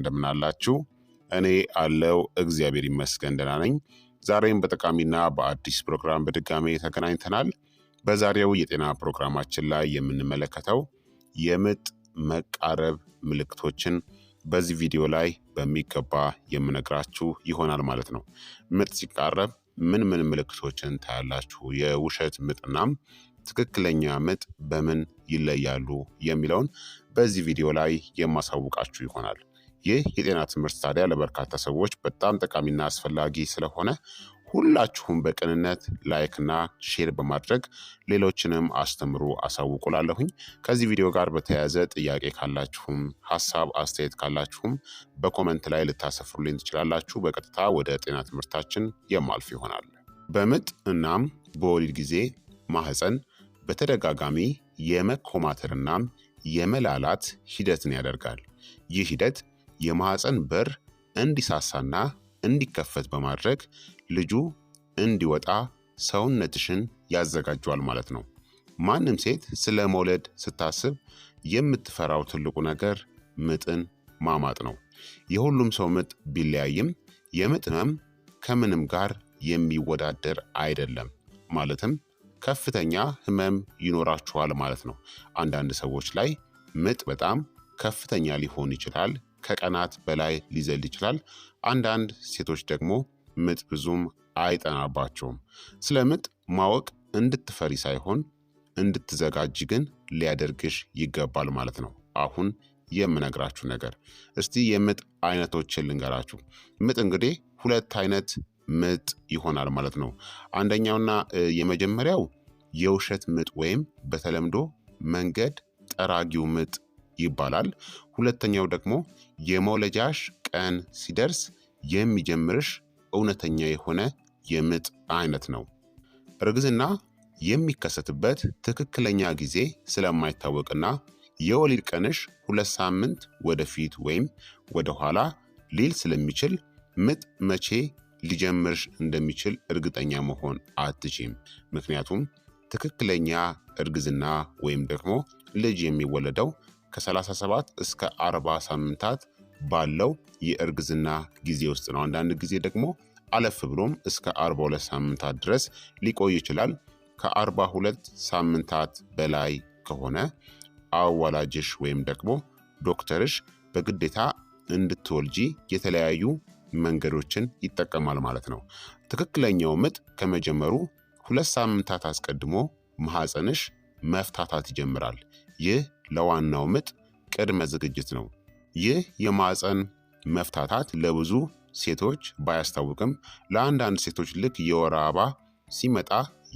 እንደምን አላችሁ? እኔ አለው እግዚአብሔር ይመስገን ደህና ነኝ። ዛሬም በጠቃሚና በአዲስ ፕሮግራም በድጋሜ ተገናኝተናል። በዛሬው የጤና ፕሮግራማችን ላይ የምንመለከተው የምጥ መቃረብ ምልክቶችን በዚህ ቪዲዮ ላይ በሚገባ የምነግራችሁ ይሆናል ማለት ነው። ምጥ ሲቃረብ ምን ምን ምልክቶችን ታያላችሁ? የውሸት ምጥናም ትክክለኛ ምጥ በምን ይለያሉ የሚለውን በዚህ ቪዲዮ ላይ የማሳውቃችሁ ይሆናል። ይህ የጤና ትምህርት ታዲያ ለበርካታ ሰዎች በጣም ጠቃሚና አስፈላጊ ስለሆነ ሁላችሁም በቅንነት ላይክና ሼር በማድረግ ሌሎችንም አስተምሩ አሳውቁላለሁኝ። ከዚህ ቪዲዮ ጋር በተያያዘ ጥያቄ ካላችሁም ሀሳብ አስተያየት ካላችሁም በኮመንት ላይ ልታሰፍሩልኝ ትችላላችሁ። በቀጥታ ወደ ጤና ትምህርታችን የማልፍ ይሆናል። በምጥ እናም በወሊድ ጊዜ ማህፀን በተደጋጋሚ የመኮማተርናም የመላላት ሂደትን ያደርጋል። ይህ ሂደት የማህፀን በር እንዲሳሳና እንዲከፈት በማድረግ ልጁ እንዲወጣ ሰውነትሽን ያዘጋጀዋል ማለት ነው። ማንም ሴት ስለ መውለድ ስታስብ የምትፈራው ትልቁ ነገር ምጥን ማማጥ ነው። የሁሉም ሰው ምጥ ቢለያይም የምጥ ህመም ከምንም ጋር የሚወዳደር አይደለም። ማለትም ከፍተኛ ህመም ይኖራችኋል ማለት ነው። አንዳንድ ሰዎች ላይ ምጥ በጣም ከፍተኛ ሊሆን ይችላል፣ ከቀናት በላይ ሊዘል ይችላል። አንዳንድ ሴቶች ደግሞ ምጥ ብዙም አይጠናባቸውም። ስለ ምጥ ማወቅ እንድትፈሪ ሳይሆን እንድትዘጋጅ ግን ሊያደርግሽ ይገባል ማለት ነው። አሁን የምነግራችሁ ነገር እስቲ የምጥ አይነቶችን ልንገራችሁ። ምጥ እንግዲህ ሁለት አይነት ምጥ ይሆናል ማለት ነው። አንደኛውና የመጀመሪያው የውሸት ምጥ ወይም በተለምዶ መንገድ ጠራጊው ምጥ ይባላል። ሁለተኛው ደግሞ የመውለጃሽ ቀን ሲደርስ የሚጀምርሽ እውነተኛ የሆነ የምጥ አይነት ነው። እርግዝና የሚከሰትበት ትክክለኛ ጊዜ ስለማይታወቅና የወሊድ ቀንሽ 2 ሳምንት ወደፊት ወይም ወደኋላ ሊል ስለሚችል ምጥ መቼ ሊጀምርሽ እንደሚችል እርግጠኛ መሆን አትችም። ምክንያቱም ትክክለኛ እርግዝና ወይም ደግሞ ልጅ የሚወለደው ከ37 እስከ 40 ሳምንታት ባለው የእርግዝና ጊዜ ውስጥ ነው። አንዳንድ ጊዜ ደግሞ አለፍ ብሎም እስከ 42 ሳምንታት ድረስ ሊቆይ ይችላል። ከ42 ሳምንታት በላይ ከሆነ አዋላጅሽ ወይም ደግሞ ዶክተርሽ በግዴታ እንድትወልጂ የተለያዩ መንገዶችን ይጠቀማል ማለት ነው። ትክክለኛው ምጥ ከመጀመሩ 2 ሳምንታት አስቀድሞ ማህፀንሽ መፍታታት ይጀምራል። ይህ ለዋናው ምጥ ቅድመ ዝግጅት ነው። ይህ የማህፀን መፍታታት ለብዙ ሴቶች ባያስታውቅም ለአንዳንድ ሴቶች ልክ የወር አበባ ሲመጣ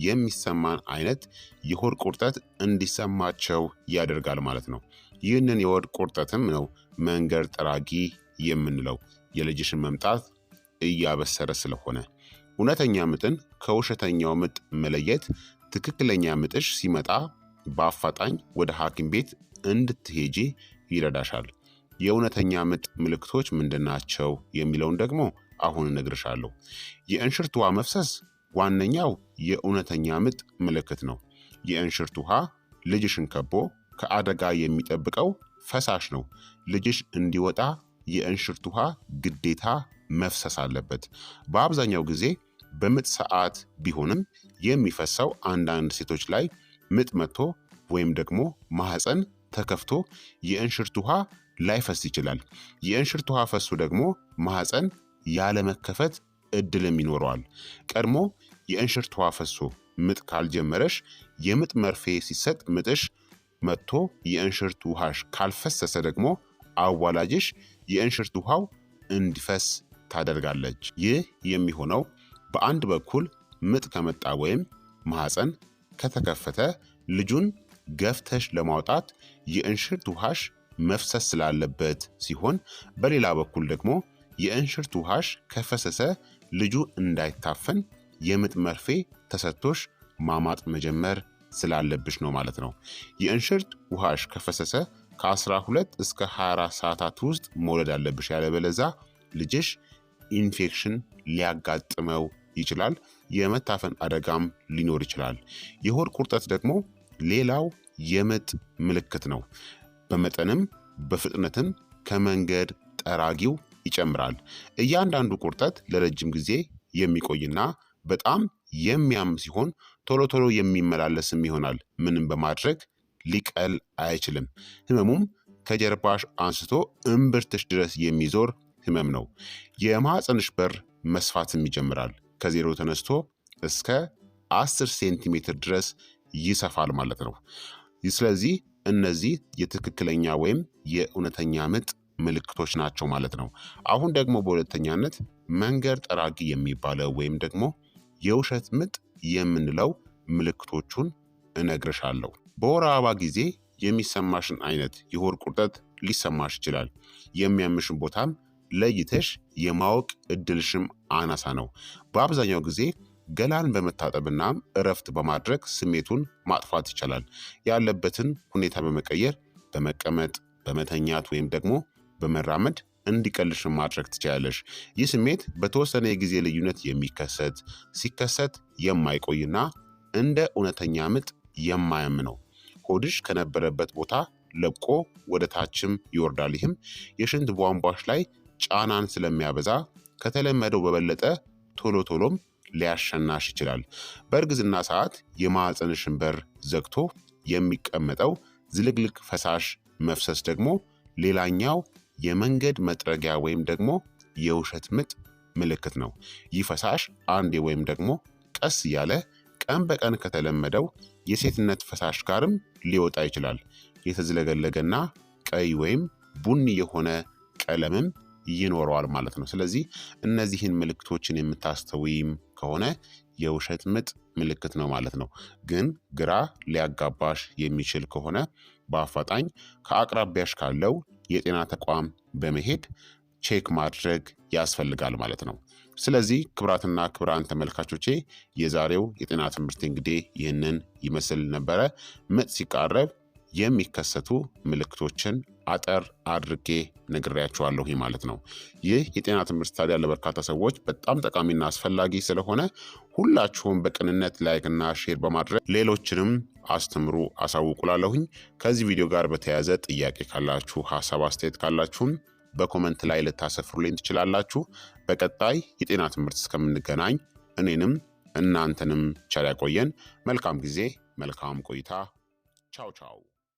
የሚሰማን አይነት የሆድ ቁርጠት እንዲሰማቸው ያደርጋል ማለት ነው። ይህንን የሆድ ቁርጠትም ነው መንገድ ጠራጊ የምንለው የልጅሽን መምጣት እያበሰረ ስለሆነ። እውነተኛ ምጥን ከውሸተኛው ምጥ መለየት ትክክለኛ ምጥሽ ሲመጣ በአፋጣኝ ወደ ሐኪም ቤት እንድትሄጂ ይረዳሻል። የእውነተኛ ምጥ ምልክቶች ምንድናቸው የሚለውን ደግሞ አሁን እነግርሻለሁ። የእንሽርት ውሃ መፍሰስ ዋነኛው የእውነተኛ ምጥ ምልክት ነው። የእንሽርት ውሃ ልጅሽን ከቦ ከአደጋ የሚጠብቀው ፈሳሽ ነው። ልጅሽ እንዲወጣ የእንሽርት ውሃ ግዴታ መፍሰስ አለበት። በአብዛኛው ጊዜ በምጥ ሰዓት ቢሆንም የሚፈሰው አንዳንድ ሴቶች ላይ ምጥ መጥቶ ወይም ደግሞ ማህፀን ተከፍቶ የእንሽርት ውሃ ላይፈስ ይችላል። የእንሽርት ውሃ ፈሱ ደግሞ ማህፀን ያለመከፈት እድልም ይኖረዋል። ቀድሞ የእንሽርት ውሃ ፈሶ ምጥ ካልጀመረሽ የምጥ መርፌ ሲሰጥ ምጥሽ መጥቶ የእንሽርት ውሃሽ ካልፈሰሰ ደግሞ አዋላጅሽ የእንሽርት ውሃው እንዲፈስ ታደርጋለች። ይህ የሚሆነው በአንድ በኩል ምጥ ከመጣ ወይም ማህፀን ከተከፈተ ልጁን ገፍተሽ ለማውጣት የእንሽርት ውሃሽ መፍሰስ ስላለበት ሲሆን፣ በሌላ በኩል ደግሞ የእንሽርት ውሃሽ ከፈሰሰ ልጁ እንዳይታፈን የምጥ መርፌ ተሰጥቶሽ ማማጥ መጀመር ስላለብሽ ነው ማለት ነው። የእንሽርት ውሃሽ ከፈሰሰ ከ12 እስከ 24 ሰዓታት ውስጥ መውለድ አለብሽ። ያለበለዛ ልጅሽ ኢንፌክሽን ሊያጋጥመው ይችላል። የመታፈን አደጋም ሊኖር ይችላል። የሆድ ቁርጠት ደግሞ ሌላው የምጥ ምልክት ነው። በመጠንም በፍጥነትም ከመንገድ ጠራጊው ይጨምራል። እያንዳንዱ ቁርጠት ለረጅም ጊዜ የሚቆይና በጣም የሚያም ሲሆን ቶሎ ቶሎ የሚመላለስም ይሆናል። ምንም በማድረግ ሊቀል አይችልም። ህመሙም ከጀርባሽ አንስቶ እምብርትሽ ድረስ የሚዞር ህመም ነው። የማህፀንሽ በር መስፋትም ይጀምራል። ከዜሮ ተነስቶ እስከ 10 ሴንቲሜትር ድረስ ይሰፋል ማለት ነው። ስለዚህ እነዚህ የትክክለኛ ወይም የእውነተኛ ምጥ ምልክቶች ናቸው ማለት ነው። አሁን ደግሞ በሁለተኛነት መንገድ ጠራጊ የሚባለው ወይም ደግሞ የውሸት ምጥ የምንለው ምልክቶቹን እነግርሻለሁ። በወር አበባ ጊዜ የሚሰማሽን አይነት የሆድ ቁርጠት ሊሰማሽ ይችላል። የሚያምሽን ቦታም ለይተሽ የማወቅ እድልሽም አናሳ ነው። በአብዛኛው ጊዜ ገላን በመታጠብና እረፍት በማድረግ ስሜቱን ማጥፋት ይቻላል። ያለበትን ሁኔታ በመቀየር በመቀመጥ፣ በመተኛት ወይም ደግሞ በመራመድ እንዲቀልሽ ማድረግ ትችላለሽ። ይህ ስሜት በተወሰነ የጊዜ ልዩነት የሚከሰት ሲከሰት የማይቆይና እንደ እውነተኛ ምጥ የማያም ነው። ሆድሽ ከነበረበት ቦታ ለቆ ወደ ታችም ይወርዳል። ይህም የሽንት ቧንቧሽ ላይ ጫናን ስለሚያበዛ ከተለመደው በበለጠ ቶሎ ቶሎም ሊያሸናሽ ይችላል። በእርግዝና ሰዓት የማህፀንሽን በር ዘግቶ የሚቀመጠው ዝልግልግ ፈሳሽ መፍሰስ ደግሞ ሌላኛው የመንገድ መጥረጊያ ወይም ደግሞ የውሸት ምጥ ምልክት ነው። ይህ ፈሳሽ አንዴ ወይም ደግሞ ቀስ እያለ ቀን በቀን ከተለመደው የሴትነት ፈሳሽ ጋርም ሊወጣ ይችላል። የተዝለገለገና ቀይ ወይም ቡኒ የሆነ ቀለምም ይኖረዋል ማለት ነው። ስለዚህ እነዚህን ምልክቶችን የምታስተውይም ከሆነ የውሸት ምጥ ምልክት ነው ማለት ነው። ግን ግራ ሊያጋባሽ የሚችል ከሆነ በአፋጣኝ ከአቅራቢያሽ ካለው የጤና ተቋም በመሄድ ቼክ ማድረግ ያስፈልጋል ማለት ነው። ስለዚህ ክቡራትና ክቡራን ተመልካቾቼ የዛሬው የጤና ትምህርት እንግዲህ ይህንን ይመስል ነበረ። ምጥ ሲቃረብ የሚከሰቱ ምልክቶችን አጠር አድርጌ ነግሬያችኋለሁ ማለት ነው። ይህ የጤና ትምህርት ታዲያ ለበርካታ ሰዎች በጣም ጠቃሚና አስፈላጊ ስለሆነ ሁላችሁም በቅንነት ላይክና ሼር በማድረግ ሌሎችንም አስተምሩ አሳውቁላለሁኝ። ከዚህ ቪዲዮ ጋር በተያያዘ ጥያቄ ካላችሁ፣ ሀሳብ አስተያየት ካላችሁን በኮመንት ላይ ልታሰፍሩልኝ ትችላላችሁ። በቀጣይ የጤና ትምህርት እስከምንገናኝ እኔንም እናንተንም ቸር ያቆየን። መልካም ጊዜ፣ መልካም ቆይታ። ቻው ቻው።